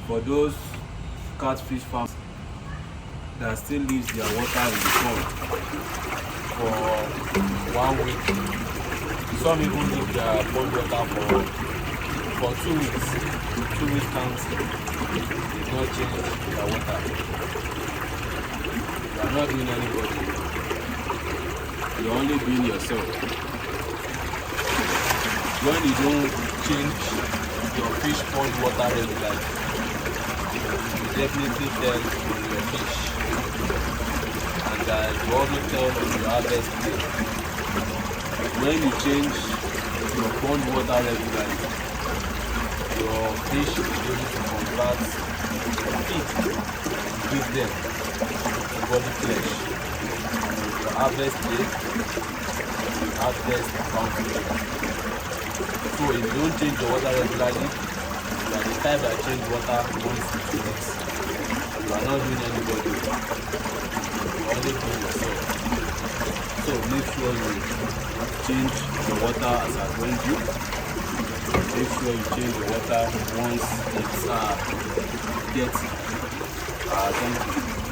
for those catfish farms that still leaves their water in the pond for 1 week. Some even leave their pond water for 2 weeks. 2 weeks counts. They not change their water. You are not doing anybody. You are only doing yourself. When you don't change your fish pond water regularly, you definitely tell on your fish. And you also tell on your harvest day. When you change your pond water regularly, your fish will be able to convert feed, give them body flesh. Your harvest day, you harvest bountifully. So if you don't change your water regularly, by the time I change water once in 2 weeks, you are not doing anybody. You are only doing yourself. So make sure you change your water as I told you. Make sure you change your water once it's gets thank you.